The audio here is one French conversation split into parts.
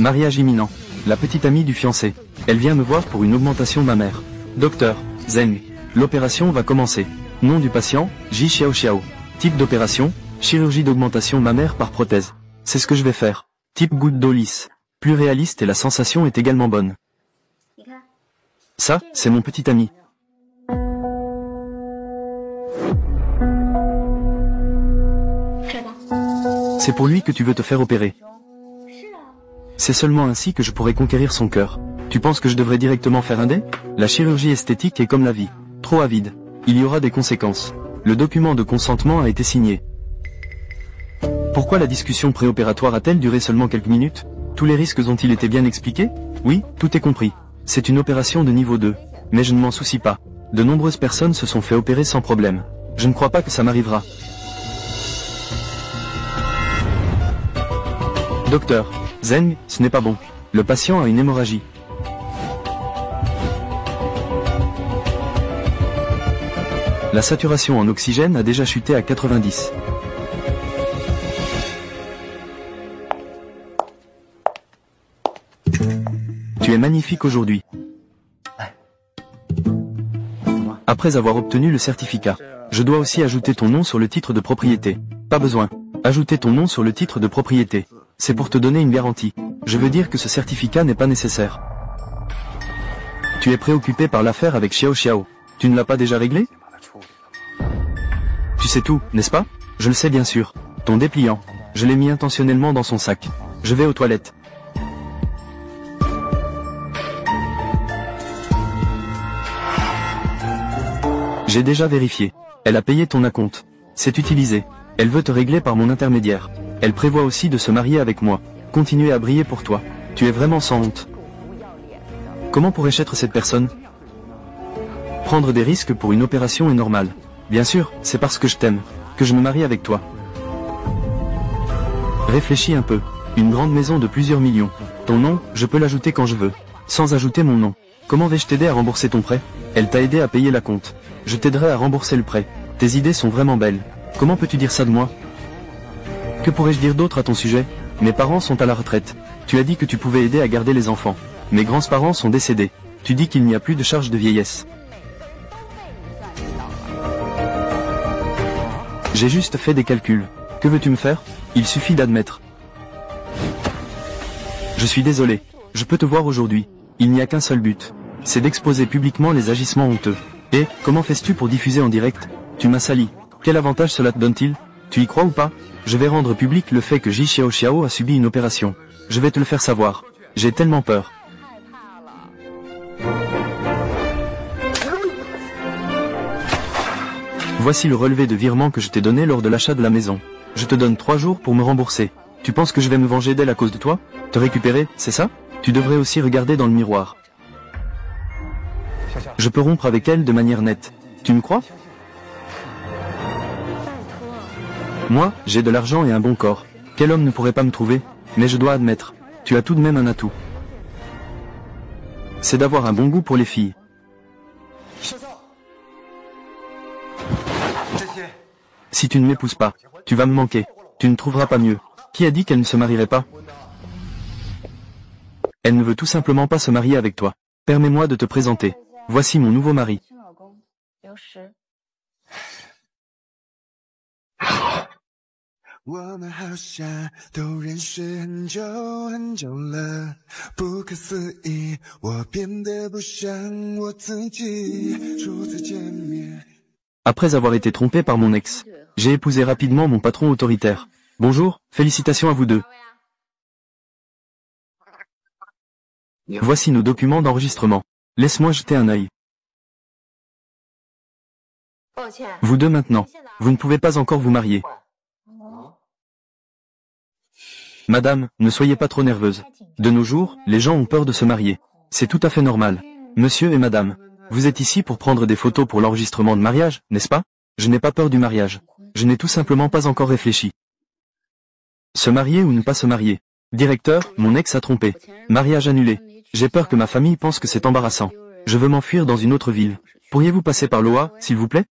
Mariage imminent. La petite amie du fiancé. Elle vient me voir pour une augmentation mammaire. Docteur, Zeng. L'opération va commencer. Nom du patient, Ji Xiao Xiao. Type d'opération, chirurgie d'augmentation mammaire par prothèse. C'est ce que je vais faire. Type goutte d'eau lisse. Plus réaliste et la sensation est également bonne. Ça, c'est mon petit ami. C'est pour lui que tu veux te faire opérer. C'est seulement ainsi que je pourrai conquérir son cœur. Tu penses que je devrais directement faire un dé? La chirurgie esthétique est comme la vie. Trop avide. Il y aura des conséquences. Le document de consentement a été signé. Pourquoi la discussion préopératoire a-t-elle duré seulement quelques minutes? Tous les risques ont-ils été bien expliqués? Oui, tout est compris. C'est une opération de niveau 2. Mais je ne m'en soucie pas. De nombreuses personnes se sont fait opérer sans problème. Je ne crois pas que ça m'arrivera. Docteur, Zeng, ce n'est pas bon. Le patient a une hémorragie. La saturation en oxygène a déjà chuté à 90. Tu es magnifique aujourd'hui. Après avoir obtenu le certificat, je dois aussi ajouter ton nom sur le titre de propriété. Pas besoin. Ajouter ton nom sur le titre de propriété. C'est pour te donner une garantie. Je veux dire que ce certificat n'est pas nécessaire. Tu es préoccupé par l'affaire avec Xiao Xiao. Tu ne l'as pas déjà réglé? Tu sais tout, n'est-ce pas? Je le sais bien sûr. Ton dépliant. Je l'ai mis intentionnellement dans son sac. Je vais aux toilettes. J'ai déjà vérifié. Elle a payé ton acompte. C'est utilisé. Elle veut te régler par mon intermédiaire. Elle prévoit aussi de se marier avec moi. Continuer à briller pour toi. Tu es vraiment sans honte. Comment pourrais-je être cette personne? Prendre des risques pour une opération est normal. Bien sûr, c'est parce que je t'aime, que je me marie avec toi. Réfléchis un peu. Une grande maison de plusieurs millions. Ton nom, je peux l'ajouter quand je veux. Sans ajouter mon nom. Comment vais-je t'aider à rembourser ton prêt? Elle t'a aidé à payer l'acompte. Je t'aiderai à rembourser le prêt. Tes idées sont vraiment belles. Comment peux-tu dire ça de moi? Que pourrais-je dire d'autre à ton sujet? Mes parents sont à la retraite. Tu as dit que tu pouvais aider à garder les enfants. Mes grands-parents sont décédés. Tu dis qu'il n'y a plus de charge de vieillesse. J'ai juste fait des calculs. Que veux-tu me faire? Il suffit d'admettre. Je suis désolé. Je peux te voir aujourd'hui. Il n'y a qu'un seul but. C'est d'exposer publiquement les agissements honteux. Et, comment fais-tu pour diffuser en direct? Tu m'as sali. Quel avantage cela te donne-t-il? Tu y crois ou pas? Je vais rendre public le fait que Ji Xiao Xiao a subi une opération. Je vais te le faire savoir. J'ai tellement peur. Voici le relevé de virement que je t'ai donné lors de l'achat de la maison. Je te donne 3 jours pour me rembourser. Tu penses que je vais me venger d'elle à cause de toi? Te récupérer, c'est ça? Tu devrais aussi regarder dans le miroir. Je peux rompre avec elle de manière nette. Tu me crois? Moi, j'ai de l'argent et un bon corps. Quel homme ne pourrait pas me trouver? Mais je dois admettre, tu as tout de même un atout. C'est d'avoir un bon goût pour les filles. Si tu ne m'épouses pas, tu vas me manquer. Tu ne trouveras pas mieux. Qui a dit qu'elle ne se marierait pas? Elle ne veut tout simplement pas se marier avec toi. Permets-moi de te présenter. Voici mon nouveau mari. Après avoir été trompé par mon ex, j'ai épousé rapidement mon patron autoritaire. Bonjour, félicitations à vous deux. Voici nos documents d'enregistrement. Laisse-moi jeter un œil. Vous deux maintenant, vous ne pouvez pas encore vous marier. Madame, ne soyez pas trop nerveuse. De nos jours, les gens ont peur de se marier. C'est tout à fait normal. Monsieur et madame, vous êtes ici pour prendre des photos pour l'enregistrement de mariage, n'est-ce pas? Je n'ai pas peur du mariage. Je n'ai tout simplement pas encore réfléchi. Se marier ou ne pas se marier? Directeur, mon ex a trompé. Mariage annulé. J'ai peur que ma famille pense que c'est embarrassant. Je veux m'enfuir dans une autre ville. Pourriez-vous passer par l'OA, s'il vous plaît?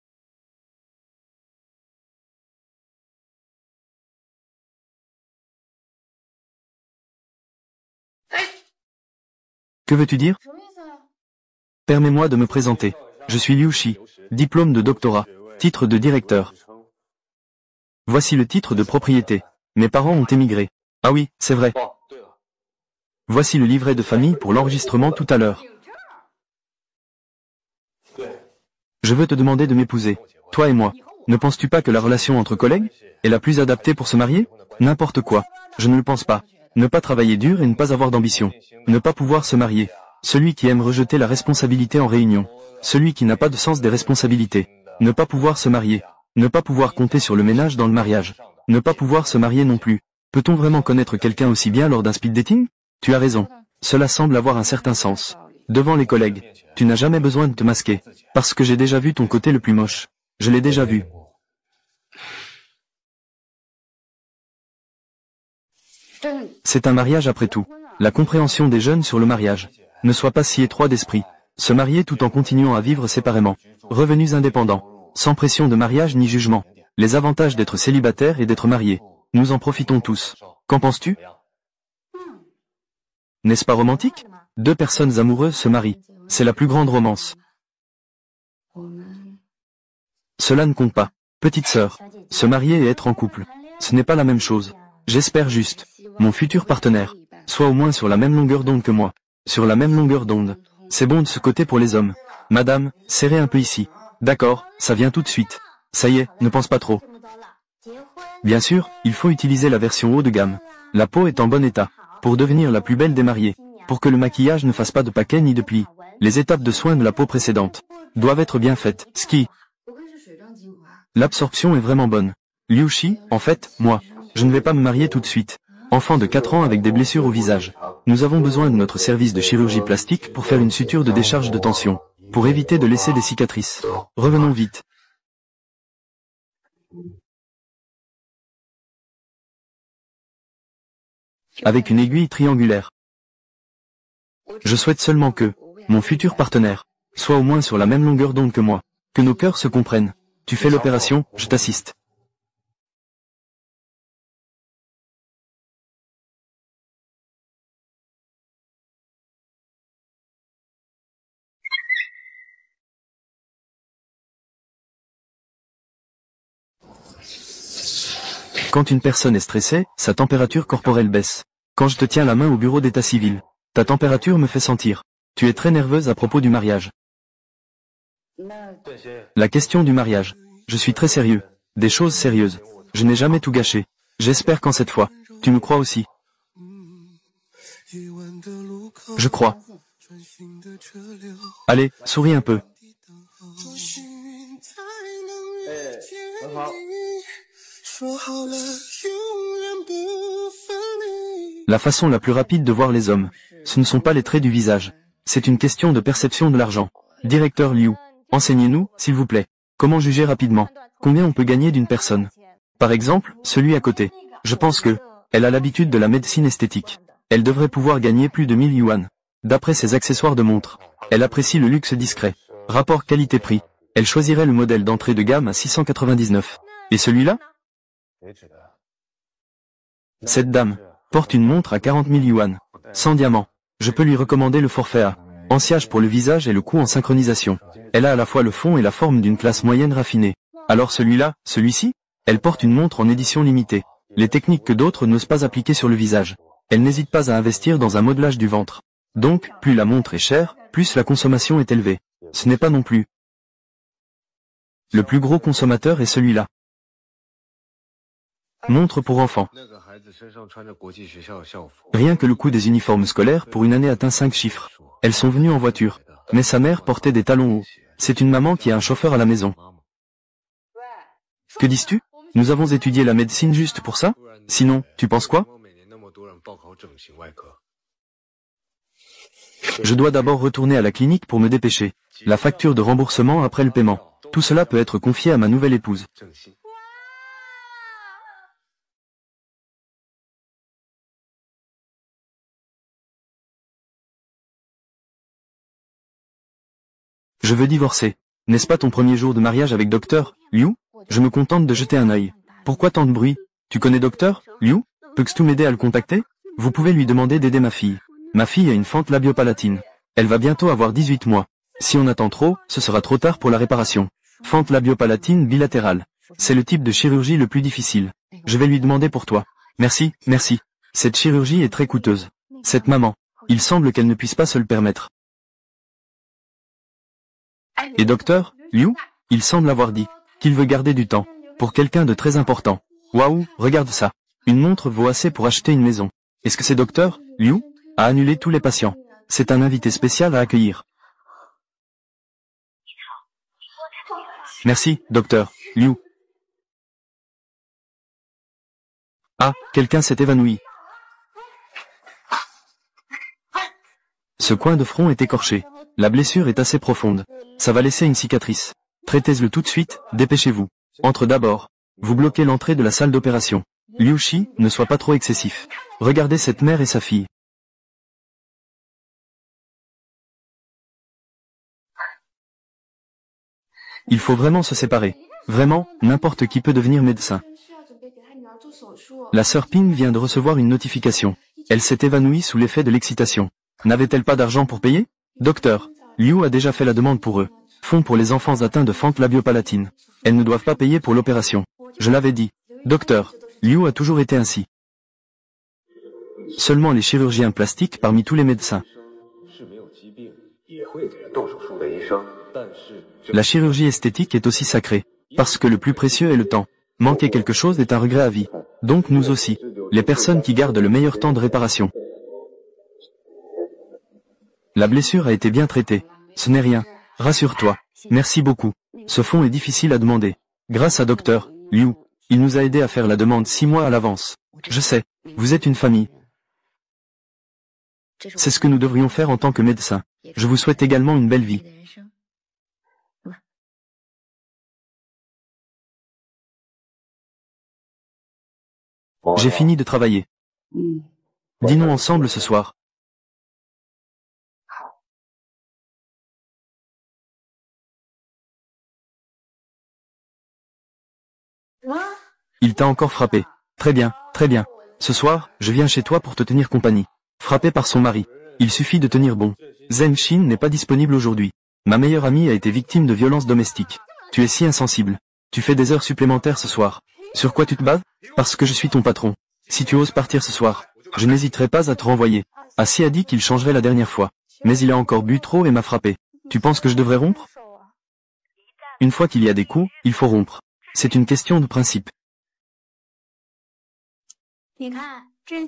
Que veux-tu dire? Permets-moi de me présenter. Je suis Liu Shi, diplôme de doctorat, titre de directeur. Voici le titre de propriété. Mes parents ont émigré. Ah oui, c'est vrai. Voici le livret de famille pour l'enregistrement tout à l'heure. Je veux te demander de m'épouser, toi et moi. Ne penses-tu pas que la relation entre collègues est la plus adaptée pour se marier? N'importe quoi. Je ne le pense pas. Ne pas travailler dur et ne pas avoir d'ambition. Ne pas pouvoir se marier. Celui qui aime rejeter la responsabilité en réunion. Celui qui n'a pas de sens des responsabilités. Ne pas pouvoir se marier. Ne pas pouvoir compter sur le ménage dans le mariage. Ne pas pouvoir se marier non plus. Peut-on vraiment connaître quelqu'un aussi bien lors d'un speed dating? Tu as raison. Cela semble avoir un certain sens. Devant les collègues, tu n'as jamais besoin de te masquer. Parce que j'ai déjà vu ton côté le plus moche. Je l'ai déjà vu. C'est un mariage après tout. La compréhension des jeunes sur le mariage. Ne sois pas si étroit d'esprit. Se marier tout en continuant à vivre séparément. Revenus indépendants. Sans pression de mariage ni jugement. Les avantages d'être célibataire et d'être marié. Nous en profitons tous. Qu'en penses-tu? N'est-ce pas romantique? Deux personnes amoureuses se marient. C'est la plus grande romance. Cela ne compte pas. Petite sœur, se marier et être en couple, ce n'est pas la même chose. J'espère juste, mon futur partenaire, soit au moins sur la même longueur d'onde que moi. Sur la même longueur d'onde. C'est bon de ce côté pour les hommes. Madame, serrez un peu ici. D'accord, ça vient tout de suite. Ça y est, ne pense pas trop. Bien sûr, il faut utiliser la version haut de gamme. La peau est en bon état. Pour devenir la plus belle des mariées. Pour que le maquillage ne fasse pas de paquets ni de plis. Les étapes de soins de la peau précédentes doivent être bien faites. Ski. L'absorption est vraiment bonne. Liu Shi, en fait, moi, je ne vais pas me marier tout de suite. Enfant de 4 ans avec des blessures au visage. Nous avons besoin de notre service de chirurgie plastique pour faire une suture de décharge de tension. Pour éviter de laisser des cicatrices. Revenons vite. Avec une aiguille triangulaire. Je souhaite seulement que, mon futur partenaire, soit au moins sur la même longueur d'onde que moi. Que nos cœurs se comprennent. Tu fais l'opération, je t'assiste. Quand une personne est stressée, sa température corporelle baisse. Quand je te tiens la main au bureau d'état civil, ta température me fait sentir. Tu es très nerveuse à propos du mariage. La question du mariage. Je suis très sérieux. Des choses sérieuses. Je n'ai jamais tout gâché. J'espère qu'en cette fois, tu me crois aussi. Je crois. Allez, souris un peu. La façon la plus rapide de voir les hommes, ce ne sont pas les traits du visage. C'est une question de perception de l'argent. Directeur Liu, enseignez-nous, s'il vous plaît. Comment juger rapidement? Combien on peut gagner d'une personne? Par exemple, celui à côté. Je pense que, elle a l'habitude de la médecine esthétique. Elle devrait pouvoir gagner plus de 1000 yuan. D'après ses accessoires de montre. Elle apprécie le luxe discret. Rapport qualité-prix. Elle choisirait le modèle d'entrée de gamme à 699. Et celui-là? Cette dame porte une montre à 40 000 yuan. Sans diamant. Je peux lui recommander le forfait A. Anciage pour le visage et le cou en synchronisation. Elle a à la fois le fond et la forme d'une classe moyenne raffinée. Alors celui-là, celui-ci? Elle porte une montre en édition limitée. Les techniques que d'autres n'osent pas appliquer sur le visage. Elle n'hésite pas à investir dans un modelage du ventre. Donc, plus la montre est chère, plus la consommation est élevée. Ce n'est pas non plus. Le plus gros consommateur est celui-là. Montre pour enfants. Rien que le coût des uniformes scolaires pour une année atteint 5 chiffres. Elles sont venues en voiture. Mais sa mère portait des talons hauts. C'est une maman qui a un chauffeur à la maison. Que dis-tu? Nous avons étudié la médecine juste pour ça? Sinon, tu penses quoi? Je dois d'abord retourner à la clinique pour me dépêcher. La facture de remboursement après le paiement. Tout cela peut être confié à ma nouvelle épouse. Je veux divorcer. N'est-ce pas ton premier jour de mariage avec Docteur Liu? Je me contente de jeter un œil. Pourquoi tant de bruit? Tu connais Docteur Liu? Peux-tu m'aider à le contacter? Vous pouvez lui demander d'aider ma fille. Ma fille a une fente labiopalatine. Elle va bientôt avoir 18 mois. Si on attend trop, ce sera trop tard pour la réparation. Fente labiopalatine bilatérale. C'est le type de chirurgie le plus difficile. Je vais lui demander pour toi. Merci, merci. Cette chirurgie est très coûteuse. Cette maman, il semble qu'elle ne puisse pas se le permettre. Et docteur, Liu, il semble avoir dit qu'il veut garder du temps pour quelqu'un de très important. Waouh, regarde ça. Une montre vaut assez pour acheter une maison. Est-ce que c'est docteur, Liu, a annulé tous les patients? C'est un invité spécial à accueillir. Merci, docteur, Liu. Ah, quelqu'un s'est évanoui. Ce coin de front est écorché. La blessure est assez profonde. Ça va laisser une cicatrice. Traitez-le tout de suite, dépêchez-vous. Entre d'abord. Vous bloquez l'entrée de la salle d'opération. Liu Shi, ne sois pas trop excessif. Regardez cette mère et sa fille. Il faut vraiment se séparer. Vraiment, n'importe qui peut devenir médecin. La sœur Ping vient de recevoir une notification. Elle s'est évanouie sous l'effet de l'excitation. N'avait-elle pas d'argent pour payer? Docteur, Liu a déjà fait la demande pour eux. Fonds pour les enfants atteints de fente labiopalatine. Elles ne doivent pas payer pour l'opération. Je l'avais dit. Docteur, Liu a toujours été ainsi. Seulement les chirurgiens plastiques parmi tous les médecins. La chirurgie esthétique est aussi sacrée, parce que le plus précieux est le temps. Manquer quelque chose est un regret à vie. Donc nous aussi, les personnes qui gardent le meilleur temps de réparation. La blessure a été bien traitée. Ce n'est rien. Rassure-toi. Merci beaucoup. Ce fonds est difficile à demander. Grâce à Dr. Liu, il nous a aidé à faire la demande 6 mois à l'avance. Je sais, vous êtes une famille. C'est ce que nous devrions faire en tant que médecins. Je vous souhaite également une belle vie. J'ai fini de travailler. Dînons ensemble ce soir. Il t'a encore frappé. Très bien, très bien. Ce soir, je viens chez toi pour te tenir compagnie. Frappé par son mari. Il suffit de tenir bon. Zhen Xin n'est pas disponible aujourd'hui. Ma meilleure amie a été victime de violences domestiques. Tu es si insensible. Tu fais des heures supplémentaires ce soir. Sur quoi tu te bases? Parce que je suis ton patron. Si tu oses partir ce soir, je n'hésiterai pas à te renvoyer. Assi a dit qu'il changerait la dernière fois. Mais il a encore bu trop et m'a frappé. Tu penses que je devrais rompre? Une fois qu'il y a des coups, il faut rompre. C'est une question de principe.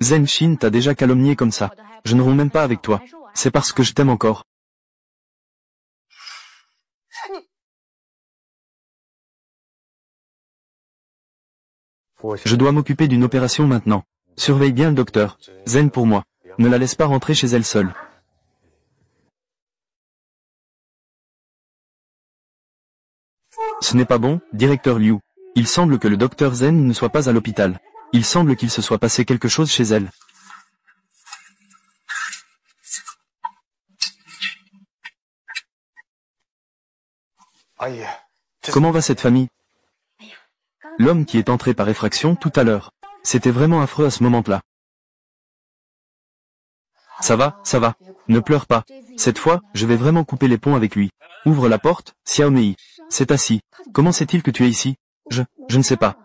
Zhen Xin t'a déjà calomnié comme ça. Je ne romps même pas avec toi. C'est parce que je t'aime encore. Je dois m'occuper d'une opération maintenant. Surveille bien le docteur. Zhen pour moi. Ne la laisse pas rentrer chez elle seule. Ce n'est pas bon, directeur Liu. Il semble que le docteur Zhen ne soit pas à l'hôpital. Il semble qu'il se soit passé quelque chose chez elle. Comment va cette famille? L'homme qui est entré par effraction tout à l'heure. C'était vraiment affreux à ce moment-là. Ça va, ça va. Ne pleure pas. Cette fois, je vais vraiment couper les ponts avec lui. Ouvre la porte, Xiao Mei. C'est assis. Comment sait-il que tu es ici? Je ne sais pas.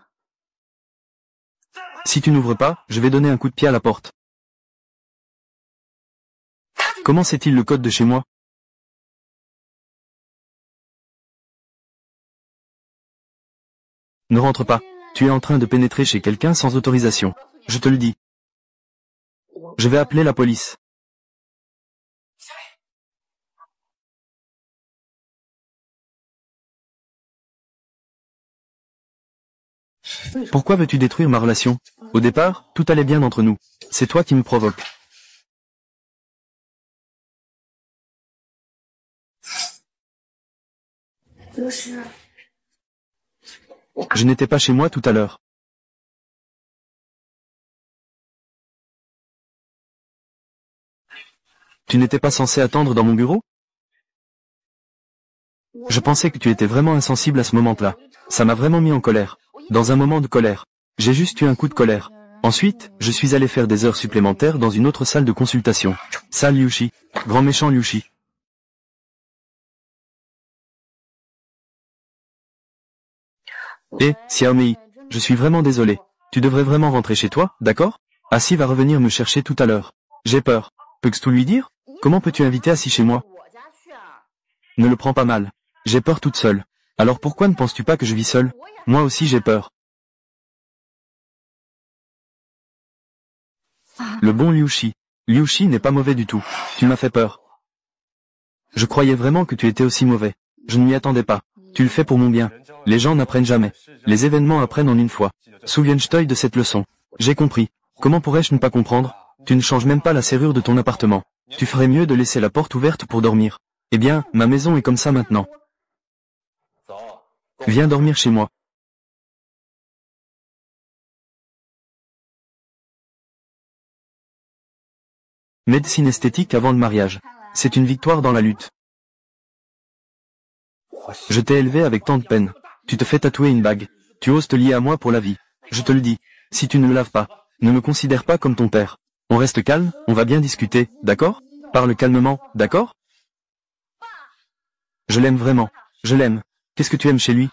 Si tu n'ouvres pas, je vais donner un coup de pied à la porte. Comment sait-il le code de chez moi? Ne rentre pas. Tu es en train de pénétrer chez quelqu'un sans autorisation. Je te le dis. Je vais appeler la police. Pourquoi veux-tu détruire ma relation? Au départ, tout allait bien entre nous. C'est toi qui me provoques. Je n'étais pas chez moi tout à l'heure. Tu n'étais pas censé attendre dans mon bureau? Je pensais que tu étais vraiment insensible à ce moment-là. Ça m'a vraiment mis en colère. Dans un moment de colère. J'ai juste eu un coup de colère. Ensuite, je suis allé faire des heures supplémentaires dans une autre salle de consultation. Sale Liushi. Grand méchant Liushi. Xiaomei, je suis vraiment désolé. Tu devrais vraiment rentrer chez toi, d'accord? Assi va revenir me chercher tout à l'heure. J'ai peur. Peux-tu tout lui dire? Comment peux-tu inviter Assi chez moi? Ne le prends pas mal. J'ai peur toute seule. Alors pourquoi ne penses-tu pas que je vis seule? Moi aussi j'ai peur. Le bon Liushi. Liushi n'est pas mauvais du tout. Tu m'as fait peur. Je croyais vraiment que tu étais aussi mauvais. Je ne m'y attendais pas. Tu le fais pour mon bien. Les gens n'apprennent jamais. Les événements apprennent en une fois. Souviens-toi de cette leçon. J'ai compris. Comment pourrais-je ne pas comprendre? Tu ne changes même pas la serrure de ton appartement. Tu ferais mieux de laisser la porte ouverte pour dormir. Eh bien, ma maison est comme ça maintenant. Viens dormir chez moi. Médecine esthétique avant le mariage. C'est une victoire dans la lutte. Je t'ai élevé avec tant de peine. Tu te fais tatouer une bague. Tu oses te lier à moi pour la vie. Je te le dis. Si tu ne me laves pas, ne me considère pas comme ton père. On reste calme, on va bien discuter, d'accord? Parle calmement, d'accord? Je l'aime vraiment. Je l'aime. Qu'est-ce que tu aimes chez lui?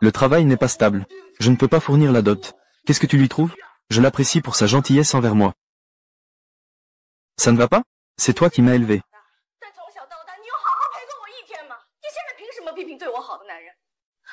Le travail n'est pas stable. Je ne peux pas fournir la dot. Qu'est-ce que tu lui trouves? Je l'apprécie pour sa gentillesse envers moi. Ça ne va pas? C'est toi qui m'as élevé.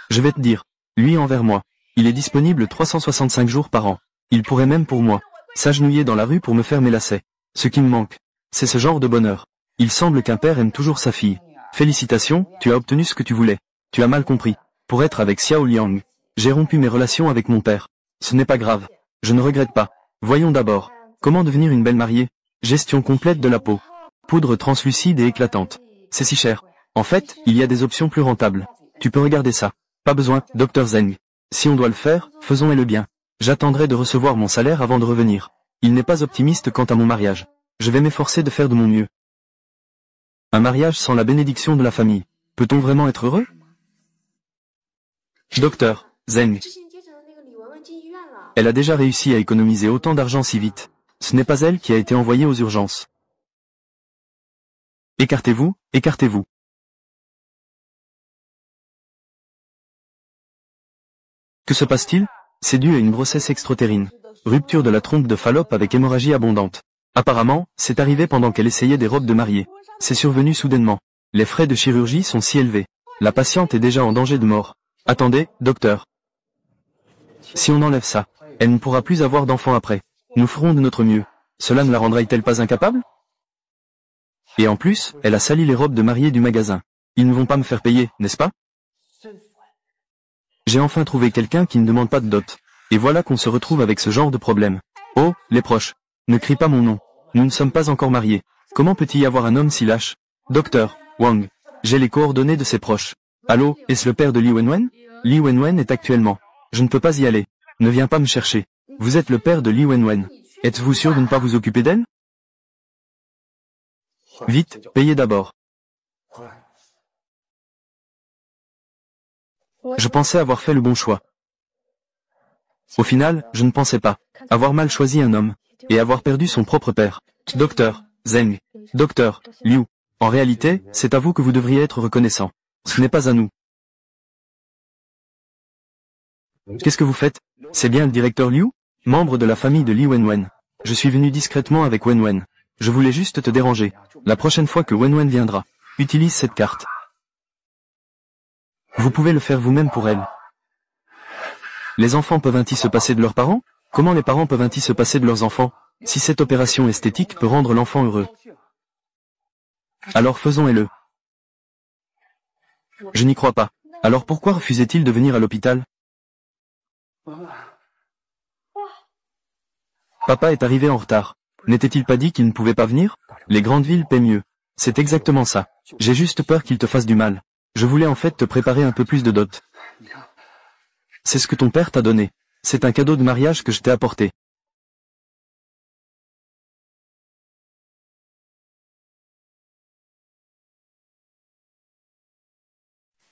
Je vais te dire. Lui envers moi. Il est disponible 365 jours par an. Il pourrait même pour moi s'agenouiller dans la rue pour me faire mes lacets. Ce qui me manque, c'est ce genre de bonheur. Il semble qu'un père aime toujours sa fille. Félicitations, tu as obtenu ce que tu voulais. Tu as mal compris. Pour être avec Xiao Liang, j'ai rompu mes relations avec mon père. Ce n'est pas grave. Je ne regrette pas. Voyons d'abord. Comment devenir une belle mariée? Gestion complète de la peau. Poudre translucide et éclatante. C'est si cher. En fait, il y a des options plus rentables. Tu peux regarder ça. Pas besoin, Dr Zeng. Si on doit le faire, faisons-le bien. J'attendrai de recevoir mon salaire avant de revenir. Il n'est pas optimiste quant à mon mariage. Je vais m'efforcer de faire de mon mieux. Un mariage sans la bénédiction de la famille. Peut-on vraiment être heureux? Docteur Zeng. Elle a déjà réussi à économiser autant d'argent si vite. Ce n'est pas elle qui a été envoyée aux urgences. Écartez-vous, écartez-vous. Que se passe-t-il? C'est dû à une grossesse extra-utérine. Rupture de la trompe de Fallope avec hémorragie abondante. Apparemment, c'est arrivé pendant qu'elle essayait des robes de mariée. C'est survenu soudainement. Les frais de chirurgie sont si élevés. La patiente est déjà en danger de mort. Attendez, docteur. Si on enlève ça, elle ne pourra plus avoir d'enfant après. Nous ferons de notre mieux. Cela ne la rendra-t-elle pas incapable? Et en plus, elle a sali les robes de mariée du magasin. Ils ne vont pas me faire payer, n'est-ce pas? J'ai enfin trouvé quelqu'un qui ne demande pas de dot. Et voilà qu'on se retrouve avec ce genre de problème. Oh, les proches. Ne crie pas mon nom. Nous ne sommes pas encore mariés. Comment peut-il y avoir un homme si lâche? Docteur Wang. J'ai les coordonnées de ses proches. Allô, est-ce le père de Li Wenwen? Li Wenwen est actuellement. Je ne peux pas y aller. Ne viens pas me chercher. Vous êtes le père de Li Wenwen. Êtes-vous sûr de ne pas vous occuper d'elle? Vite, payez d'abord. Je pensais avoir fait le bon choix. Au final, je ne pensais pas avoir mal choisi un homme et avoir perdu son propre père. Docteur Zeng. Docteur Liu. En réalité, c'est à vous que vous devriez être reconnaissant. Ce n'est pas à nous. Qu'est-ce que vous faites? C'est bien le directeur Liu? Membre de la famille de Li Wenwen. Je suis venu discrètement avec Wenwen. Je voulais juste te déranger. La prochaine fois que Wenwen viendra, utilise cette carte. Vous pouvez le faire vous-même pour elle. Les enfants peuvent-ils se passer de leurs parents? Comment les parents peuvent-ils se passer de leurs enfants? Si cette opération esthétique peut rendre l'enfant heureux, alors faisons-le. Je n'y crois pas. Alors pourquoi refusait-il de venir à l'hôpital? Papa est arrivé en retard. N'était-il pas dit qu'il ne pouvait pas venir? Les grandes villes paient mieux. C'est exactement ça. J'ai juste peur qu'il te fasse du mal. Je voulais en fait te préparer un peu plus de dot. C'est ce que ton père t'a donné. C'est un cadeau de mariage que je t'ai apporté.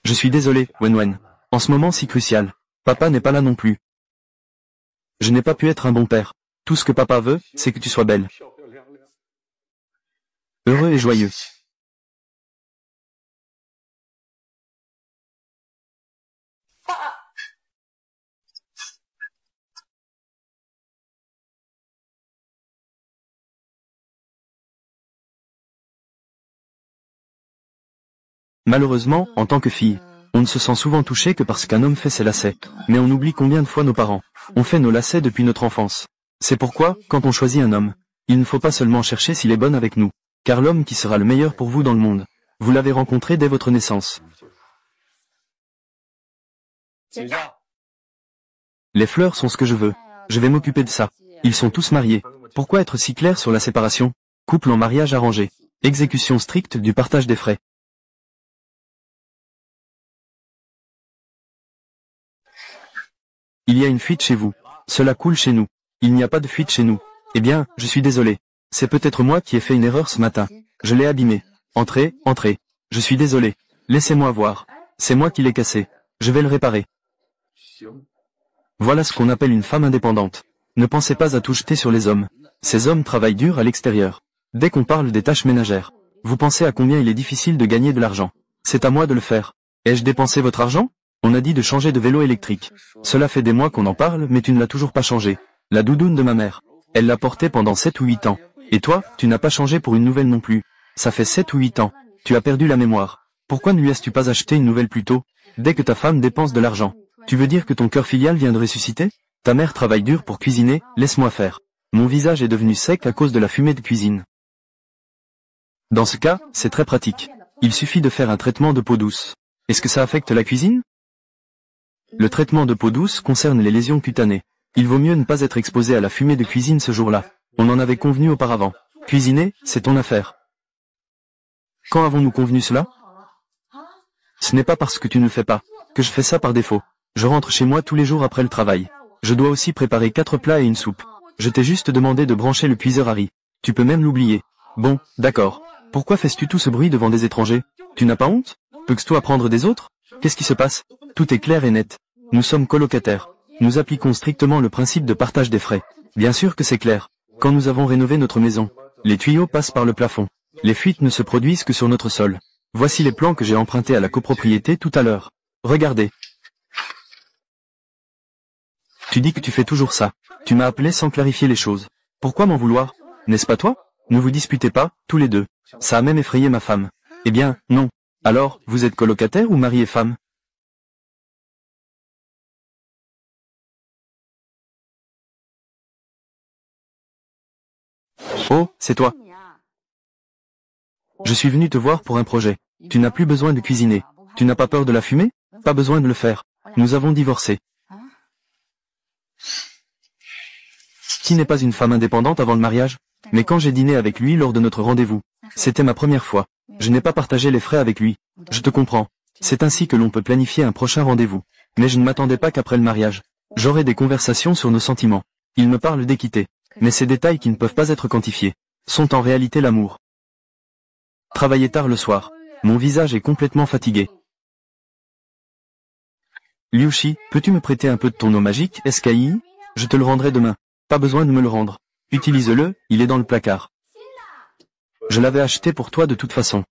Je suis désolé, Wenwen. En ce moment si crucial. Papa n'est pas là non plus. Je n'ai pas pu être un bon père. Tout ce que papa veut, c'est que tu sois belle. heureux et joyeux. Malheureusement, en tant que fille, on ne se sent souvent touché que parce qu'un homme fait ses lacets. Mais on oublie combien de fois nos parents ont fait nos lacets depuis notre enfance. C'est pourquoi, quand on choisit un homme, il ne faut pas seulement chercher s'il est bon avec nous, car l'homme qui sera le meilleur pour vous dans le monde, vous l'avez rencontré dès votre naissance. Les fleurs sont ce que je veux. Je vais m'occuper de ça. Ils sont tous mariés. Pourquoi être si clair sur la séparation? Couple en mariage arrangé. Exécution stricte du partage des frais. Il y a une fuite chez vous. Cela coule chez nous. Il n'y a pas de fuite chez nous. Eh bien, je suis désolé. C'est peut-être moi qui ai fait une erreur ce matin. Je l'ai abîmé. Entrez, entrez. Je suis désolé. Laissez-moi voir. C'est moi qui l'ai cassé. Je vais le réparer. Voilà ce qu'on appelle une femme indépendante. Ne pensez pas à tout jeter sur les hommes. Ces hommes travaillent dur à l'extérieur. Dès qu'on parle des tâches ménagères, vous pensez à combien il est difficile de gagner de l'argent. C'est à moi de le faire. Ai-je dépensé votre argent? On a dit de changer de vélo électrique. Cela fait des mois qu'on en parle, mais tu ne l'as toujours pas changé. La doudoune de ma mère. Elle l'a portée pendant 7 ou 8 ans. Et toi, tu n'as pas changé pour une nouvelle non plus. Ça fait 7 ou 8 ans. Tu as perdu la mémoire. Pourquoi ne lui as-tu pas acheté une nouvelle plus tôt? Dès que ta femme dépense de l'argent. Tu veux dire que ton cœur filial vient de ressusciter? Ta mère travaille dur pour cuisiner, laisse-moi faire. Mon visage est devenu sec à cause de la fumée de cuisine. Dans ce cas, c'est très pratique. Il suffit de faire un traitement de peau douce. Est-ce que ça affecte la cuisine? Le traitement de peau douce concerne les lésions cutanées. Il vaut mieux ne pas être exposé à la fumée de cuisine ce jour-là. On en avait convenu auparavant. Cuisiner, c'est ton affaire. Quand avons-nous convenu cela? Ce n'est pas parce que tu ne le fais pas que je fais ça par défaut. Je rentre chez moi tous les jours après le travail. Je dois aussi préparer 4 plats et une soupe. Je t'ai juste demandé de brancher le cuiseur Harry. Tu peux même l'oublier. Bon, d'accord. Pourquoi fais-tu tout ce bruit devant des étrangers? Tu n'as pas honte? Peux-tu apprendre des autres? Qu'est-ce qui se passe? Tout est clair et net. Nous sommes colocataires. Nous appliquons strictement le principe de partage des frais. Bien sûr que c'est clair. Quand nous avons rénové notre maison, les tuyaux passent par le plafond. Les fuites ne se produisent que sur notre sol. Voici les plans que j'ai empruntés à la copropriété tout à l'heure. Regardez. Tu dis que tu fais toujours ça. Tu m'as appelé sans clarifier les choses. Pourquoi m'en vouloir? N'est-ce pas toi? Ne vous disputez pas, tous les deux. Ça a même effrayé ma femme. Eh bien, non. Alors, vous êtes colocataire ou mari et femme? Oh, c'est toi. Je suis venu te voir pour un projet. Tu n'as plus besoin de cuisiner. Tu n'as pas peur de la fumée? Pas besoin de le faire. Nous avons divorcé. Qui n'est pas une femme indépendante avant le mariage? Mais quand j'ai dîné avec lui lors de notre rendez-vous, c'était ma première fois. Je n'ai pas partagé les frais avec lui. Je te comprends. C'est ainsi que l'on peut planifier un prochain rendez-vous. Mais je ne m'attendais pas qu'après le mariage, j'aurai des conversations sur nos sentiments. Il me parle d'équité. Mais ces détails qui ne peuvent pas être quantifiés sont en réalité l'amour. Travailler tard le soir. Mon visage est complètement fatigué. Liushi, peux-tu me prêter un peu de ton eau magique, SKI? Je te le rendrai demain. Pas besoin de me le rendre. Utilise-le, il est dans le placard. Je l'avais acheté pour toi de toute façon.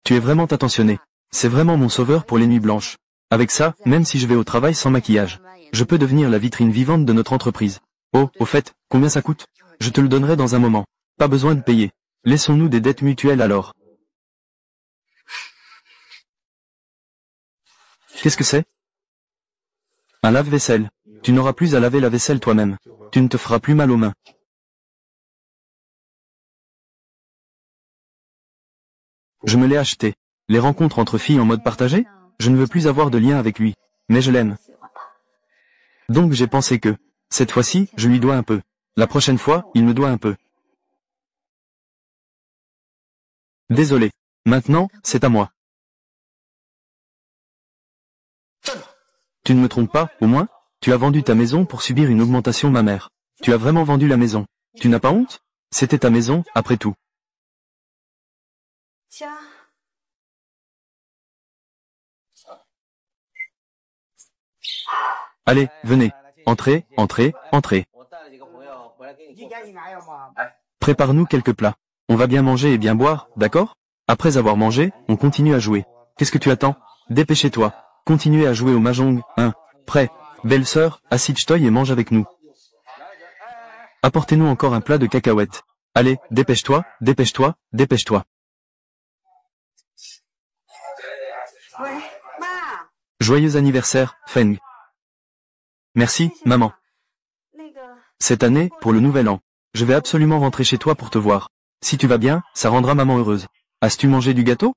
Tu es vraiment attentionné. C'est vraiment mon sauveur pour les nuits blanches. Avec ça, même si je vais au travail sans maquillage, je peux devenir la vitrine vivante de notre entreprise. Oh, au fait, combien ça coûte? Je te le donnerai dans un moment. Pas besoin de payer. Laissons-nous des dettes mutuelles alors. Qu'est-ce que c'est? Un lave-vaisselle. Tu n'auras plus à laver la vaisselle toi-même. Tu ne te feras plus mal aux mains. Je me l'ai acheté. Les rencontres entre filles en mode partagé? Je ne veux plus avoir de lien avec lui. Mais je l'aime. Donc j'ai pensé que, cette fois-ci, je lui dois un peu. La prochaine fois, il me doit un peu. Désolé. Maintenant, c'est à moi. Tu ne me trompes pas, au moins? Tu as vendu ta maison pour subir une augmentation mammaire. Tu as vraiment vendu la maison. Tu n'as pas honte? C'était ta maison, après tout. Allez, venez. Entrez, entrez, entrez. Prépare-nous quelques plats. On va bien manger et bien boire, d'accord? Après avoir mangé, on continue à jouer. Qu'est-ce que tu attends? Dépêchez-toi. Continuez à jouer au mahjong, hein? Prêt? Belle sœur, assiste-toi et mange avec nous. Apportez-nous encore un plat de cacahuètes. Allez, dépêche-toi, dépêche-toi, dépêche-toi. Joyeux anniversaire, Feng. Merci, maman. Cette année, pour le nouvel an, je vais absolument rentrer chez toi pour te voir. Si tu vas bien, ça rendra maman heureuse. As-tu mangé du gâteau?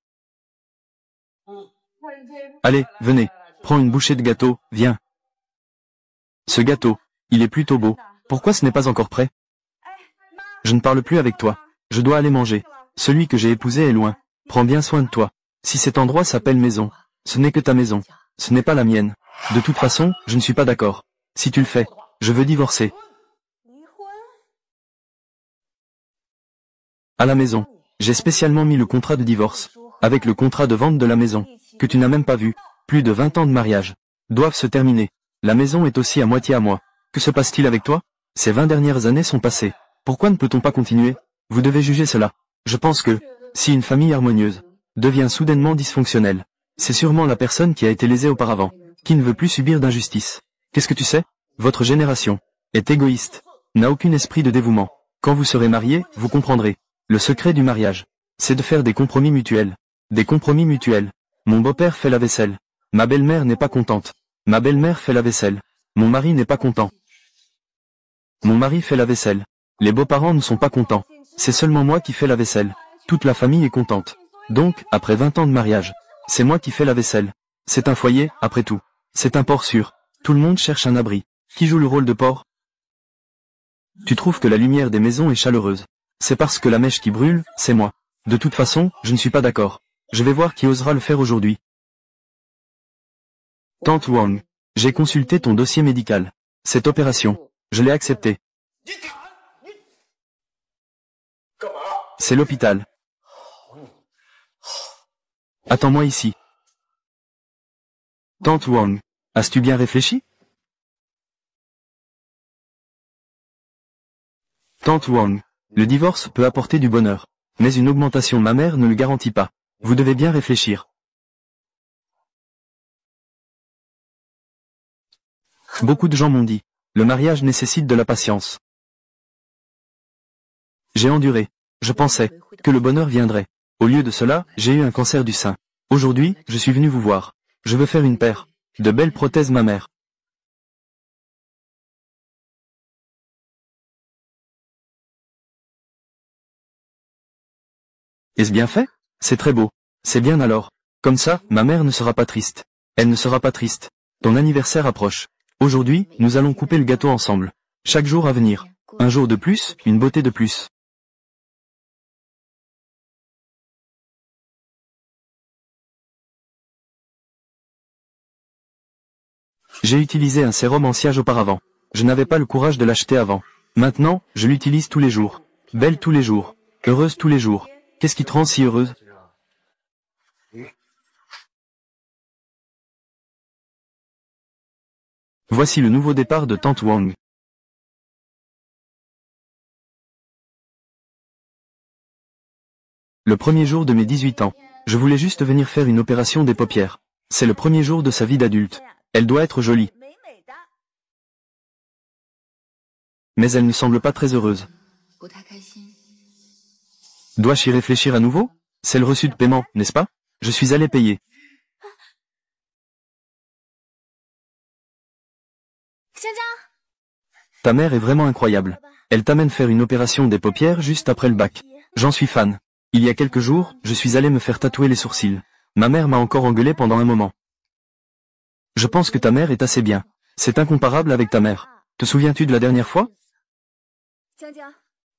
Allez, venez. Prends une bouchée de gâteau, viens. Ce gâteau, il est plutôt beau. Pourquoi ce n'est pas encore prêt? Je ne parle plus avec toi. Je dois aller manger. Celui que j'ai épousé est loin. Prends bien soin de toi. Si cet endroit s'appelle maison, ce n'est que ta maison. Ce n'est pas la mienne. De toute façon, je ne suis pas d'accord. Si tu le fais, je veux divorcer. À la maison, j'ai spécialement mis le contrat de divorce, avec le contrat de vente de la maison, que tu n'as même pas vu. Plus de 20 ans de mariage doivent se terminer. La maison est aussi à moitié à moi. Que se passe-t-il avec toi? Ces 20 dernières années sont passées. Pourquoi ne peut-on pas continuer? Vous devez juger cela. Je pense que, si une famille harmonieuse devient soudainement dysfonctionnelle, c'est sûrement la personne qui a été lésée auparavant, qui ne veut plus subir d'injustice. Qu'est-ce que tu sais? Votre génération est égoïste, n'a aucun esprit de dévouement. Quand vous serez mariés, vous comprendrez. Le secret du mariage, c'est de faire des compromis mutuels. Des compromis mutuels. Mon beau-père fait la vaisselle. Ma belle-mère n'est pas contente. Ma belle-mère fait la vaisselle. Mon mari n'est pas content. Mon mari fait la vaisselle. Les beaux-parents ne sont pas contents. C'est seulement moi qui fais la vaisselle. Toute la famille est contente. Donc, après 20 ans de mariage, c'est moi qui fais la vaisselle. C'est un foyer, après tout. C'est un port sûr. Tout le monde cherche un abri. Qui joue le rôle de port? Tu trouves que la lumière des maisons est chaleureuse. C'est parce que la mèche qui brûle, c'est moi. De toute façon, je ne suis pas d'accord. Je vais voir qui osera le faire aujourd'hui. Tante Wang, j'ai consulté ton dossier médical. Cette opération, je l'ai acceptée. C'est l'hôpital. Attends-moi ici. Tante Wang, as-tu bien réfléchi? Tante Wang, le divorce peut apporter du bonheur, mais une augmentation mammaire ne le garantit pas. Vous devez bien réfléchir. Beaucoup de gens m'ont dit, le mariage nécessite de la patience. J'ai enduré. Je pensais que le bonheur viendrait. Au lieu de cela, j'ai eu un cancer du sein. Aujourd'hui, je suis venu vous voir. Je veux faire une paire de belles prothèses mammaires. Est-ce bien fait? C'est très beau. C'est bien alors. Comme ça, ma mère ne sera pas triste. Elle ne sera pas triste. Ton anniversaire approche. Aujourd'hui, nous allons couper le gâteau ensemble. Chaque jour à venir. Un jour de plus, une beauté de plus. J'ai utilisé un sérum anti-âge auparavant. Je n'avais pas le courage de l'acheter avant. Maintenant, je l'utilise tous les jours. Belle tous les jours. Heureuse tous les jours. Qu'est-ce qui te rend si heureuse? Voici le nouveau départ de Tante Wang. Le premier jour de mes 18 ans. Je voulais juste venir faire une opération des paupières. C'est le premier jour de sa vie d'adulte. Elle doit être jolie. Mais elle ne semble pas très heureuse. Dois-je y réfléchir à nouveau? C'est le reçu de paiement, n'est-ce pas? Je suis allé payer. Ta mère est vraiment incroyable. Elle t'amène faire une opération des paupières juste après le bac. J'en suis fan. Il y a quelques jours, je suis allé me faire tatouer les sourcils. Ma mère m'a encore engueulé pendant un moment. Je pense que ta mère est assez bien. C'est incomparable avec ta mère. Te souviens-tu de la dernière fois?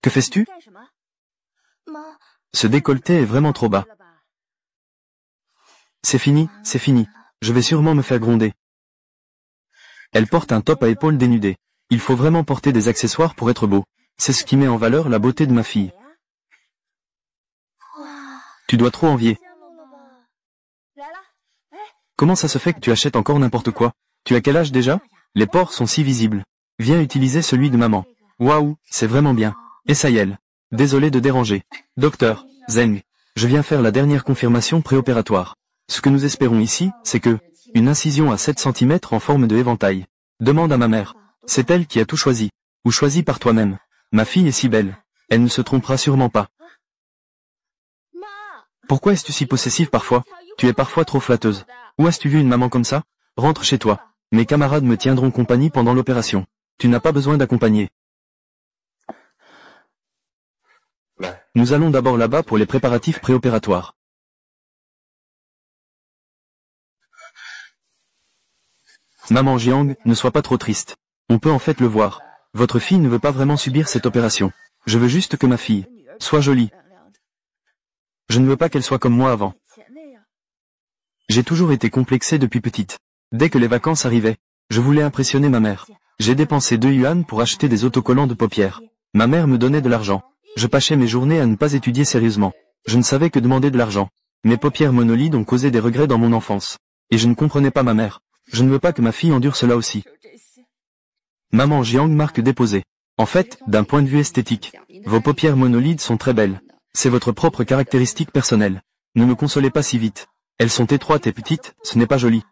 Que fais-tu? Ce décolleté est vraiment trop bas. C'est fini, c'est fini. Je vais sûrement me faire gronder. Elle porte un top à épaules dénudées. Il faut vraiment porter des accessoires pour être beau. C'est ce qui met en valeur la beauté de ma fille. Tu dois trop envier. Comment ça se fait que tu achètes encore n'importe quoi? Tu as quel âge déjà? Les pores sont si visibles. Viens utiliser celui de maman. Waouh, c'est vraiment bien. Et ça y est. Désolé de déranger. Docteur Zeng, je viens faire la dernière confirmation préopératoire. Ce que nous espérons ici, c'est que, une incision à 7 cm en forme de éventail. Demande à ma mère. C'est elle qui a tout choisi. Ou choisi par toi-même. Ma fille est si belle. Elle ne se trompera sûrement pas. Pourquoi es-tu si possessive parfois? Tu es parfois trop flatteuse. Où as-tu vu une maman comme ça? Rentre chez toi. Mes camarades me tiendront compagnie pendant l'opération. Tu n'as pas besoin d'accompagner. Nous allons d'abord là-bas pour les préparatifs préopératoires. Maman Jiang, ne sois pas trop triste. On peut en fait le voir. Votre fille ne veut pas vraiment subir cette opération. Je veux juste que ma fille soit jolie. Je ne veux pas qu'elle soit comme moi avant. J'ai toujours été complexée depuis petite. Dès que les vacances arrivaient, je voulais impressionner ma mère. J'ai dépensé 2 yuan pour acheter des autocollants de paupières. Ma mère me donnait de l'argent. Je passais mes journées à ne pas étudier sérieusement. Je ne savais que demander de l'argent. Mes paupières monolides ont causé des regrets dans mon enfance. Et je ne comprenais pas ma mère. Je ne veux pas que ma fille endure cela aussi. Maman Jiang marque déposée. En fait, d'un point de vue esthétique, vos paupières monolides sont très belles. C'est votre propre caractéristique personnelle. Ne me consolez pas si vite. Elles sont étroites et petites, ce n'est pas joli.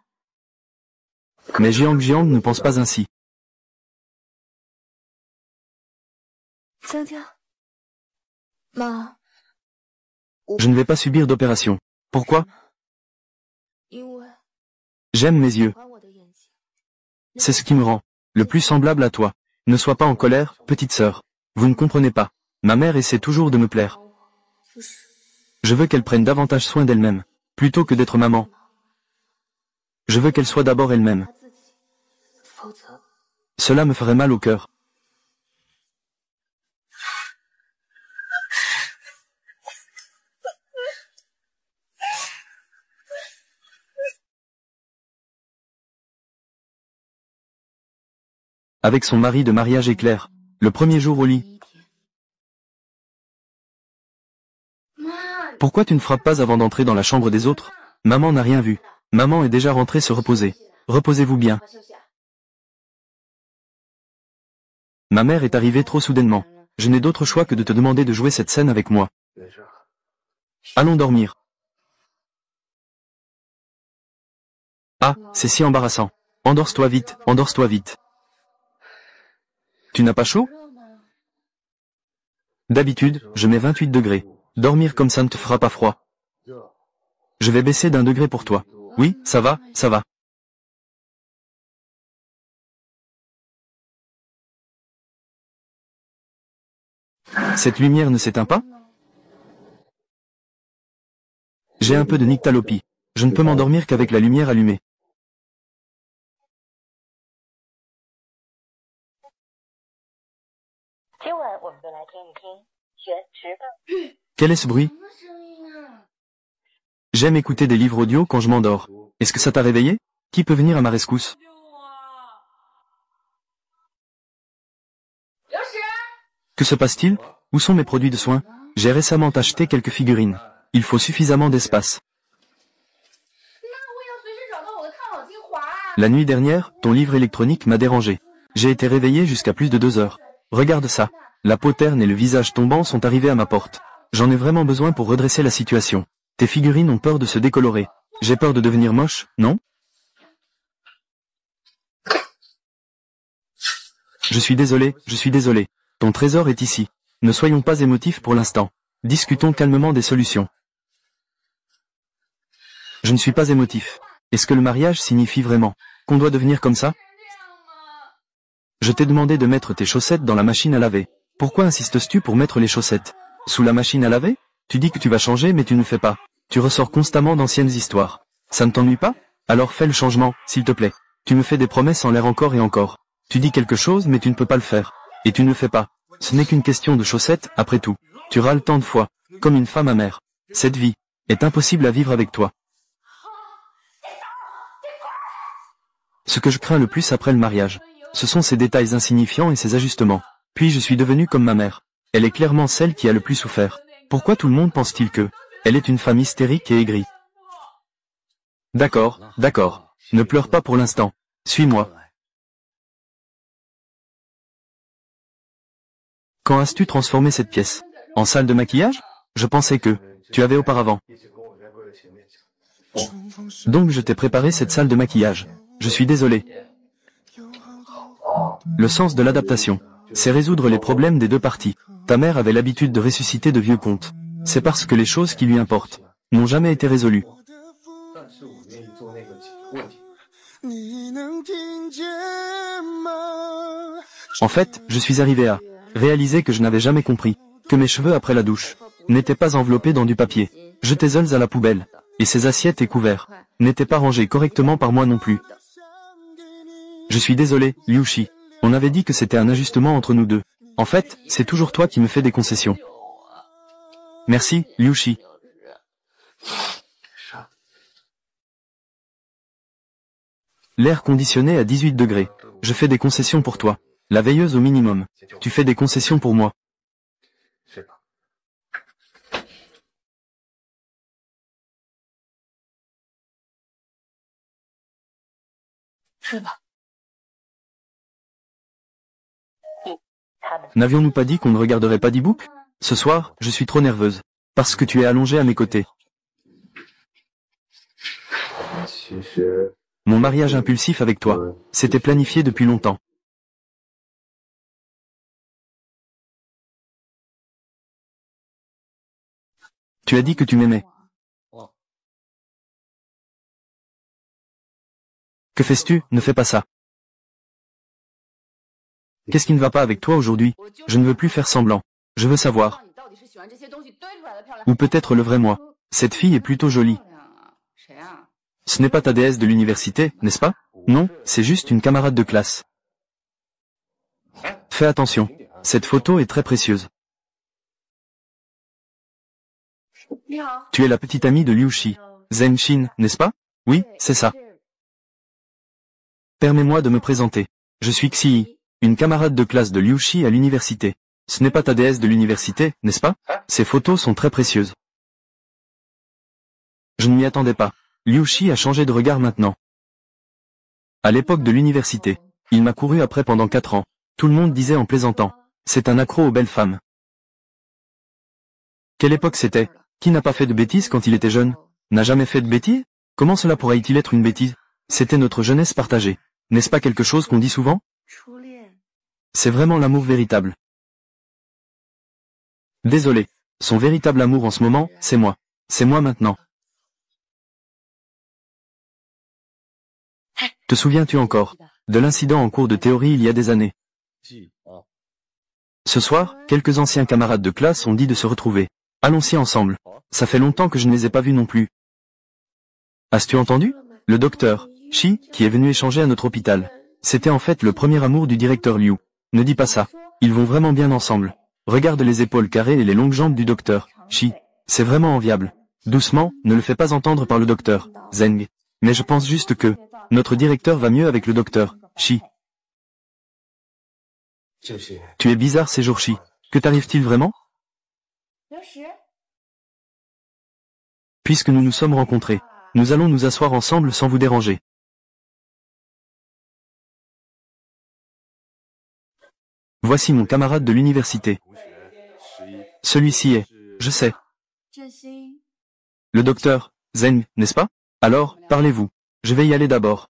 Mais Jiang ne pense pas ainsi. Je ne vais pas subir d'opération. Pourquoi? J'aime mes yeux. C'est ce qui me rend le plus semblable à toi. Ne sois pas en colère, petite sœur. Vous ne comprenez pas. Ma mère essaie toujours de me plaire. Je veux qu'elle prenne davantage soin d'elle-même, plutôt que d'être maman. Je veux qu'elle soit d'abord elle-même. Cela me ferait mal au cœur. Avec son mari de mariage éclair, le premier jour au lit. Pourquoi tu ne frappes pas avant d'entrer dans la chambre des autres? Maman n'a rien vu. Maman est déjà rentrée se reposer. Reposez-vous bien. Ma mère est arrivée trop soudainement. Je n'ai d'autre choix que de te demander de jouer cette scène avec moi. Allons dormir. Ah, c'est si embarrassant. Endors-toi vite, endors-toi vite. Tu n'as pas chaud? D'habitude, je mets 28 degrés. Dormir comme ça ne te fera pas froid. Je vais baisser d'1 degré pour toi. Oui, ça va, ça va. Cette lumière ne s'éteint pas? J'ai un peu de nyctalopie. Je ne peux m'endormir qu'avec la lumière allumée. Quel est ce bruit? J'aime écouter des livres audio quand je m'endors. Est-ce que ça t'a réveillé? Qui peut venir à ma rescousse? Que se passe-t-il? Où sont mes produits de soins? J'ai récemment acheté quelques figurines. Il faut suffisamment d'espace. La nuit dernière, ton livre électronique m'a dérangé. J'ai été réveillé jusqu'à plus de 2 heures. Regarde ça. La peau terne et le visage tombant sont arrivés à ma porte. J'en ai vraiment besoin pour redresser la situation. Tes figurines ont peur de se décolorer. J'ai peur de devenir moche, non? Je suis désolé. Ton trésor est ici. Ne soyons pas émotifs pour l'instant. Discutons calmement des solutions. Je ne suis pas émotif. Est-ce que le mariage signifie vraiment qu'on doit devenir comme ça? Je t'ai demandé de mettre tes chaussettes dans la machine à laver. Pourquoi insistes-tu pour mettre les chaussettes sous la machine à laver? Tu dis que tu vas changer mais tu ne fais pas. Tu ressors constamment d'anciennes histoires. Ça ne t'ennuie pas? Alors fais le changement, s'il te plaît. Tu me fais des promesses en l'air encore et encore. Tu dis quelque chose mais tu ne peux pas le faire. Et tu ne le fais pas. Ce n'est qu'une question de chaussettes, après tout. Tu râles tant de fois, comme une femme amère. Cette vie est impossible à vivre avec toi. Ce que je crains le plus après le mariage, ce sont ces détails insignifiants et ces ajustements. Puis je suis devenu comme ma mère. Elle est clairement celle qui a le plus souffert. Pourquoi tout le monde pense-t-il que elle est une femme hystérique et aigrie? D'accord. Ne pleure pas pour l'instant. Suis-moi. Quand as-tu transformé cette pièce? En salle de maquillage? Je pensais que tu avais auparavant. Donc je t'ai préparé cette salle de maquillage. Je suis désolé. Le sens de l'adaptation, c'est résoudre les problèmes des deux parties. Ta mère avait l'habitude de ressusciter de vieux contes. C'est parce que les choses qui lui importent n'ont jamais été résolues. En fait, je suis arrivé à réaliser que je n'avais jamais compris que mes cheveux après la douche n'étaient pas enveloppés dans du papier, jetés seuls à la poubelle, et ces assiettes et couverts n'étaient pas rangés correctement par moi non plus. Je suis désolé, Liu Shi. On avait dit que c'était un ajustement entre nous deux. En fait, c'est toujours toi qui me fais des concessions. Merci, Liu Shi. L'air conditionné à 18 degrés. Je fais des concessions pour toi. La veilleuse au minimum. Tu fais des concessions pour moi. N'avions-nous pas dit qu'on ne regarderait pas d'e-book? Ce soir, je suis trop nerveuse. Parce que tu es allongé à mes côtés. Mon mariage impulsif avec toi, c'était planifié depuis longtemps. Tu as dit que tu m'aimais. Que fais-tu? Ne fais pas ça. Qu'est-ce qui ne va pas avec toi aujourd'hui? Je ne veux plus faire semblant. Je veux savoir. Ou peut-être le vrai moi. Cette fille est plutôt jolie. Ce n'est pas ta déesse de l'université, n'est-ce pas? Non, c'est juste une camarade de classe. Fais attention. Cette photo est très précieuse. Tu es la petite amie de Liu Shi. Zhen Xin, n'est-ce pas? Oui, c'est ça. Permets-moi de me présenter. Je suis Xi, une camarade de classe de Liu Shi à l'université. Ce n'est pas ta déesse de l'université, n'est-ce pas? Ces photos sont très précieuses. Je ne m'y attendais pas. Liu Shi a changé de regard maintenant. À l'époque de l'université, il m'a couru après pendant 4 ans. Tout le monde disait en plaisantant. C'est un accro aux belles femmes. Quelle époque c'était? Qui n'a pas fait de bêtises quand il était jeune? N'a jamais fait de bêtises? Comment cela pourrait-il être une bêtise? C'était notre jeunesse partagée. N'est-ce pas quelque chose qu'on dit souvent? C'est vraiment l'amour véritable. Désolé. Son véritable amour en ce moment, c'est moi. C'est moi maintenant. Te souviens-tu encore de l'incident en cours de théorie il y a des années? Ce soir, quelques anciens camarades de classe ont dit de se retrouver. Allons-y ensemble. Ça fait longtemps que je ne les ai pas vus non plus. As-tu entendu? Le docteur Shi, qui est venu échanger à notre hôpital. C'était en fait le premier amour du directeur Liu. Ne dis pas ça. Ils vont vraiment bien ensemble. Regarde les épaules carrées et les longues jambes du docteur Shi. C'est vraiment enviable. Doucement, ne le fais pas entendre par le docteur Zeng. Mais je pense juste que notre directeur va mieux avec le docteur Shi. Tu es bizarre ces jours-ci. Que t'arrive-t-il vraiment? Puisque nous nous sommes rencontrés, nous allons nous asseoir ensemble sans vous déranger. Voici mon camarade de l'université. Celui-ci est, je sais, le docteur Zeng, n'est-ce pas? Alors, parlez-vous. Je vais y aller d'abord.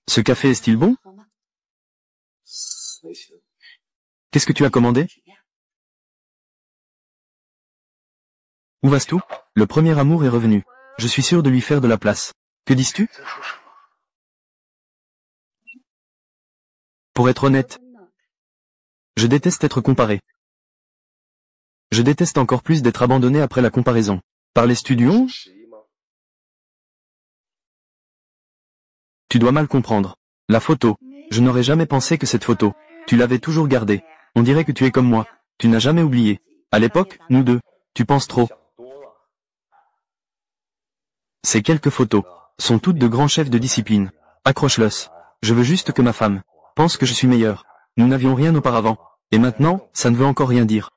Ce café est-il bon? Qu'est-ce que tu as commandé? Où vas-tu? Le premier amour est revenu. Je suis sûr de lui faire de la place. Que dis-tu? Pour être honnête, je déteste être comparé. Je déteste encore plus d'être abandonné après la comparaison. Par les studios? Tu dois mal comprendre. La photo. Je n'aurais jamais pensé que cette photo, tu l'avais toujours gardée. On dirait que tu es comme moi. Tu n'as jamais oublié. À l'époque, nous deux. Tu penses trop. Ces quelques photos sont toutes de grands chefs de discipline. Accroche-les. Je veux juste que ma femme pense que je suis meilleur. Nous n'avions rien auparavant. Et maintenant, ça ne veut encore rien dire.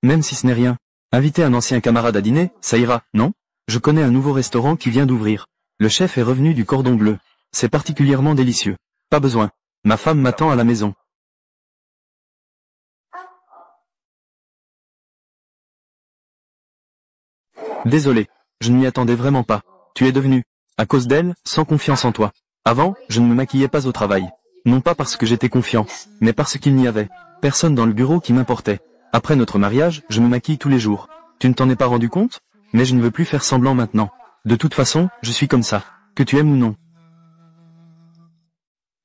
Même si ce n'est rien. Inviter un ancien camarade à dîner, ça ira, non? Je connais un nouveau restaurant qui vient d'ouvrir. Le chef est revenu du Cordon Bleu. C'est particulièrement délicieux. Pas besoin. Ma femme m'attend à la maison. Désolé. Je ne m'y attendais vraiment pas. Tu es devenu, à cause d'elle, sans confiance en toi. Avant, je ne me maquillais pas au travail. Non pas parce que j'étais confiant, mais parce qu'il n'y avait personne dans le bureau qui m'importait. Après notre mariage, je me maquille tous les jours. Tu ne t'en es pas rendu compte? Mais je ne veux plus faire semblant maintenant. De toute façon, je suis comme ça. Que tu aimes ou non.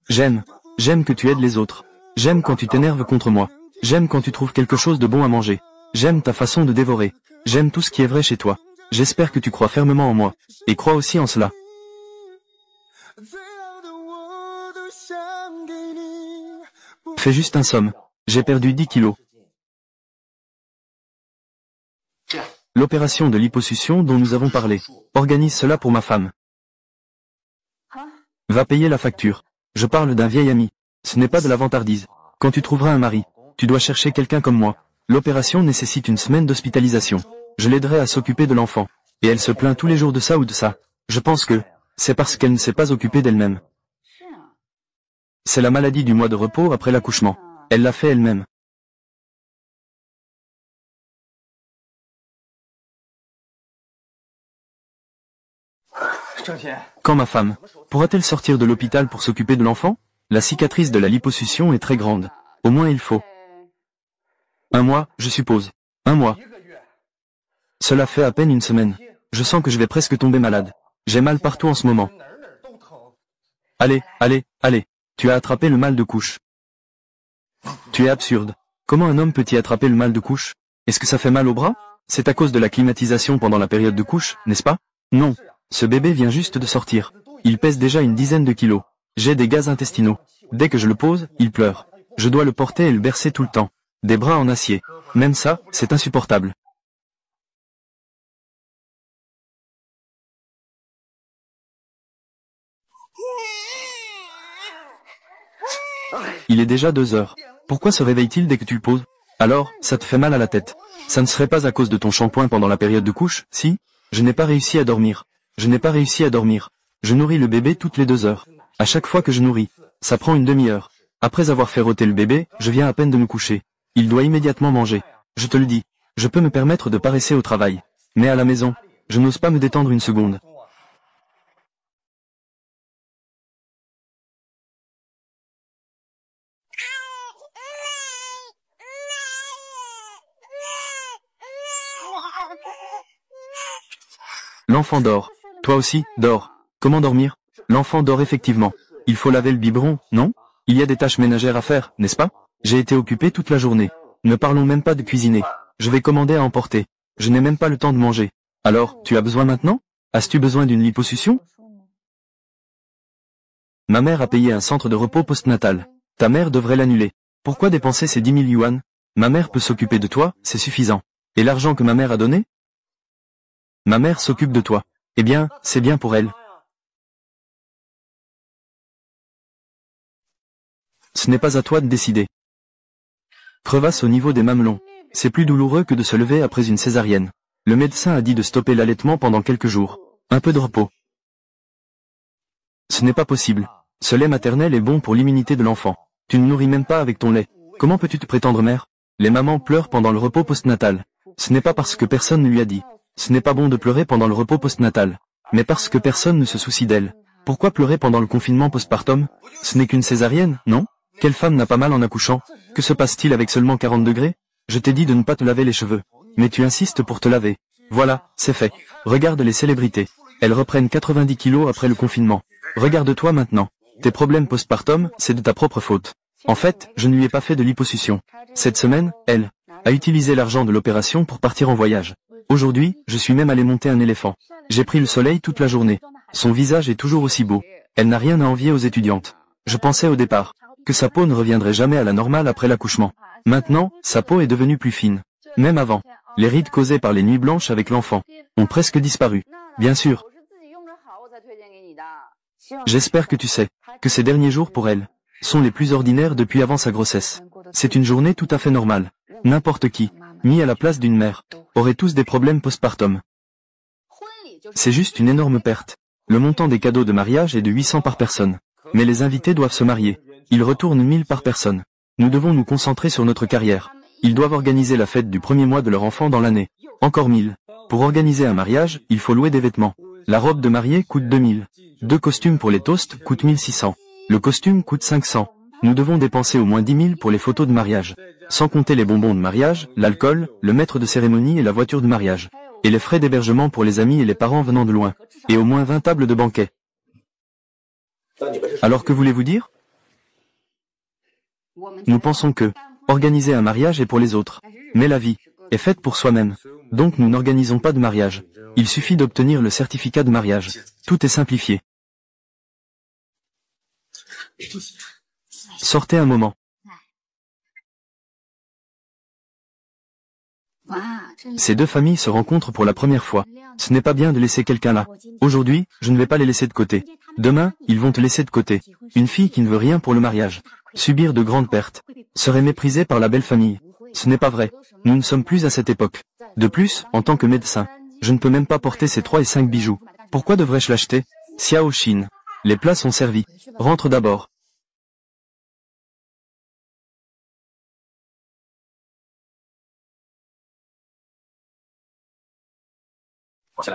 J'aime. J'aime que tu aides les autres. J'aime quand tu t'énerves contre moi. J'aime quand tu trouves quelque chose de bon à manger. J'aime ta façon de dévorer. J'aime tout ce qui est vrai chez toi. J'espère que tu crois fermement en moi. Et crois aussi en cela. Fais juste un somme. J'ai perdu 10 kilos. L'opération de liposuction dont nous avons parlé. Organise cela pour ma femme. Va payer la facture. Je parle d'un vieil ami. Ce n'est pas de la vantardise. Quand tu trouveras un mari, tu dois chercher quelqu'un comme moi. L'opération nécessite une semaine d'hospitalisation. Je l'aiderai à s'occuper de l'enfant. Et elle se plaint tous les jours de ça ou de ça. Je pense que c'est parce qu'elle ne s'est pas occupée d'elle-même. C'est la maladie du mois de repos après l'accouchement. Elle l'a fait elle-même. Quand ma femme pourra-t-elle sortir de l'hôpital pour s'occuper de l'enfant? La cicatrice de la liposuction est très grande. Au moins il faut 1 mois, je suppose. 1 mois. Cela fait à peine une semaine. Je sens que je vais presque tomber malade. J'ai mal partout en ce moment. Allez, allez, allez. Tu as attrapé le mal de couche. Tu es absurde. Comment un homme peut-il attraper le mal de couche? Est-ce que ça fait mal au bras? C'est à cause de la climatisation pendant la période de couche, n'est-ce pas? Non. Ce bébé vient juste de sortir. Il pèse déjà une dizaine de kilos. J'ai des gaz intestinaux. Dès que je le pose, il pleure. Je dois le porter et le bercer tout le temps. Des bras en acier. Même ça, c'est insupportable. Il est déjà 2 heures. Pourquoi se réveille-t-il dès que tu le poses? Alors, ça te fait mal à la tête. Ça ne serait pas à cause de ton shampoing pendant la période de couche, si? Je n'ai pas réussi à dormir. Je n'ai pas réussi à dormir. Je nourris le bébé toutes les 2 heures. À chaque fois que je nourris, ça prend une demi-heure. Après avoir fait rôter le bébé, je viens à peine de me coucher. Il doit immédiatement manger. Je te le dis. Je peux me permettre de paresser au travail. Mais à la maison, je n'ose pas me détendre une seconde. L'enfant dort. Toi aussi, dors. Comment dormir? L'enfant dort effectivement. Il faut laver le biberon, non? Il y a des tâches ménagères à faire, n'est-ce pas? J'ai été occupé toute la journée. Ne parlons même pas de cuisiner. Je vais commander à emporter. Je n'ai même pas le temps de manger. Alors, tu as besoin maintenant? As-tu besoin d'une liposuction? Ma mère a payé un centre de repos postnatal. Ta mère devrait l'annuler. Pourquoi dépenser ces 10 000 yuan? Ma mère peut s'occuper de toi, c'est suffisant. Et l'argent que ma mère a donné? Ma mère s'occupe de toi. Eh bien, c'est bien pour elle. Ce n'est pas à toi de décider. Crevasse au niveau des mamelons. C'est plus douloureux que de se lever après une césarienne. Le médecin a dit de stopper l'allaitement pendant quelques jours. Un peu de repos. Ce n'est pas possible. Ce lait maternel est bon pour l'immunité de l'enfant. Tu ne nourris même pas avec ton lait. Comment peux-tu te prétendre mère? Les mamans pleurent pendant le repos postnatal. Ce n'est pas parce que personne ne lui a dit. Ce n'est pas bon de pleurer pendant le repos postnatal. Mais parce que personne ne se soucie d'elle. Pourquoi pleurer pendant le confinement postpartum? Ce n'est qu'une césarienne, non? Quelle femme n'a pas mal en accouchant? Que se passe-t-il avec seulement 40 degrés? Je t'ai dit de ne pas te laver les cheveux. Mais tu insistes pour te laver. Voilà, c'est fait. Regarde les célébrités. Elles reprennent 90 kilos après le confinement. Regarde-toi maintenant. Tes problèmes postpartum, c'est de ta propre faute. En fait, je ne lui ai pas fait de liposuction. Cette semaine, elle a utilisé l'argent de l'opération pour partir en voyage. Aujourd'hui, je suis même allé monter un éléphant. J'ai pris le soleil toute la journée. Son visage est toujours aussi beau. Elle n'a rien à envier aux étudiantes. Je pensais au départ que sa peau ne reviendrait jamais à la normale après l'accouchement. Maintenant, sa peau est devenue plus fine. Même avant, les rides causées par les nuits blanches avec l'enfant ont presque disparu. Bien sûr. J'espère que tu sais que ces derniers jours pour elle sont les plus ordinaires depuis avant sa grossesse. C'est une journée tout à fait normale. N'importe qui, mis à la place d'une mère, aurait tous des problèmes postpartum. C'est juste une énorme perte. Le montant des cadeaux de mariage est de 800 par personne. Mais les invités doivent se marier. Ils retournent 1000 par personne. Nous devons nous concentrer sur notre carrière. Ils doivent organiser la fête du premier mois de leur enfant dans l'année. Encore 1000. Pour organiser un mariage, il faut louer des vêtements. La robe de mariée coûte 2000. 2 costumes pour les toasts coûtent 1600. Le costume coûte 500. Nous devons dépenser au moins 10 000 pour les photos de mariage. Sans compter les bonbons de mariage, l'alcool, le maître de cérémonie et la voiture de mariage. Et les frais d'hébergement pour les amis et les parents venant de loin. Et au moins 20 tables de banquet. Alors que voulez-vous dire? Nous pensons que organiser un mariage est pour les autres. Mais la vie est faite pour soi-même. Donc nous n'organisons pas de mariage. Il suffit d'obtenir le certificat de mariage. Tout est simplifié. Sortez un moment. Ces deux familles se rencontrent pour la première fois. Ce n'est pas bien de laisser quelqu'un là. Aujourd'hui, je ne vais pas les laisser de côté. Demain, ils vont te laisser de côté. Une fille qui ne veut rien pour le mariage. Subir de grandes pertes. Serait méprisée par la belle famille. Ce n'est pas vrai. Nous ne sommes plus à cette époque. De plus, en tant que médecin, je ne peux même pas porter ces 3 et 5 bijoux. Pourquoi devrais-je l'acheter? Xiao Xin. Les plats sont servis. Rentre d'abord.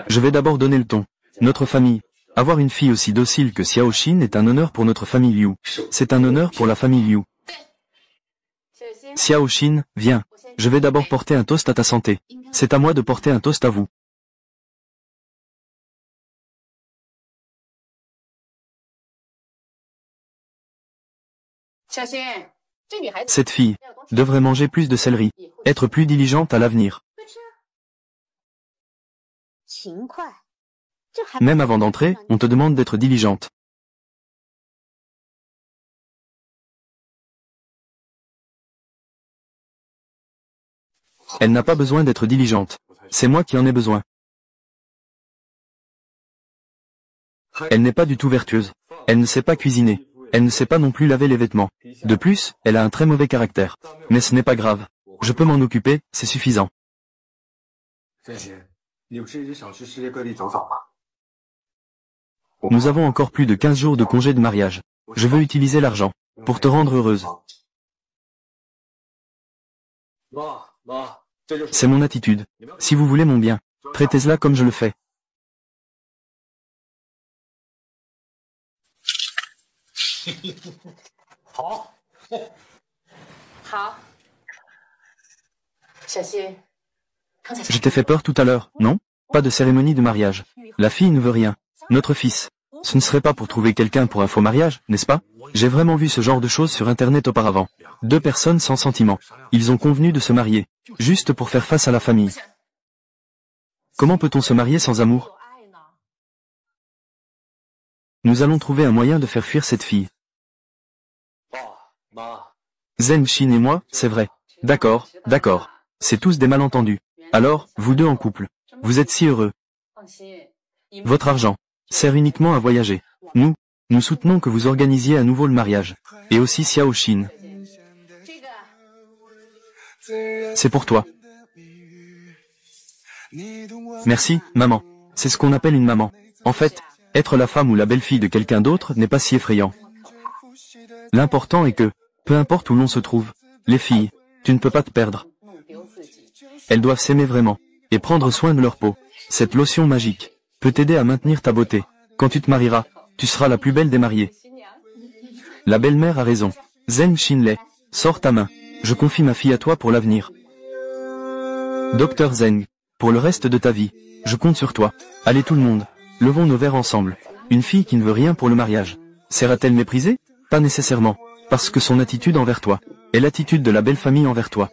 Je vais d'abord donner le ton. Notre famille. Avoir une fille aussi docile que Xiao Xin est un honneur pour notre famille Liu. C'est un honneur pour la famille Liu. Xiao Xin, viens. Je vais d'abord porter un toast à ta santé. C'est à moi de porter un toast à vous. Cette fille devrait manger plus de céleri, être plus diligente à l'avenir. Même avant d'entrer, on te demande d'être diligente. Elle n'a pas besoin d'être diligente. C'est moi qui en ai besoin. Elle n'est pas du tout vertueuse. Elle ne sait pas cuisiner. Elle ne sait pas non plus laver les vêtements. De plus, elle a un très mauvais caractère. Mais ce n'est pas grave. Je peux m'en occuper, c'est suffisant. Nous avons encore plus de 15 jours de congé de mariage. Je veux utiliser l'argent pour te rendre heureuse. C'est mon attitude. Si vous voulez mon bien, traitez-la comme je le fais. Je t'ai fait peur tout à l'heure, non? Pas de cérémonie de mariage. La fille ne veut rien. Notre fils. Ce ne serait pas pour trouver quelqu'un pour un faux mariage, n'est-ce pas? J'ai vraiment vu ce genre de choses sur Internet auparavant. 2 personnes sans sentiment. Ils ont convenu de se marier, juste pour faire face à la famille. Comment peut-on se marier sans amour? Nous allons trouver un moyen de faire fuir cette fille. Zhen Xin et moi, c'est vrai. D'accord, d'accord. C'est tous des malentendus. Alors, vous deux en couple. Vous êtes si heureux. Votre argent sert uniquement à voyager. Nous soutenons que vous organisiez à nouveau le mariage. Et aussi Xiao Xin. C'est pour toi. Merci, maman. C'est ce qu'on appelle une maman. En fait, être la femme ou la belle-fille de quelqu'un d'autre n'est pas si effrayant. L'important est que, peu importe où l'on se trouve, les filles, tu ne peux pas te perdre. Elles doivent s'aimer vraiment, et prendre soin de leur peau. Cette lotion magique peut t'aider à maintenir ta beauté. Quand tu te marieras, tu seras la plus belle des mariées. La belle-mère a raison. Zhen Xinlei, sors ta main. Je confie ma fille à toi pour l'avenir. Docteur Zeng, pour le reste de ta vie, je compte sur toi. Allez tout le monde, levons nos verres ensemble. Une fille qui ne veut rien pour le mariage, sera-t-elle méprisée? Pas nécessairement, parce que son attitude envers toi est l'attitude de la belle famille envers toi.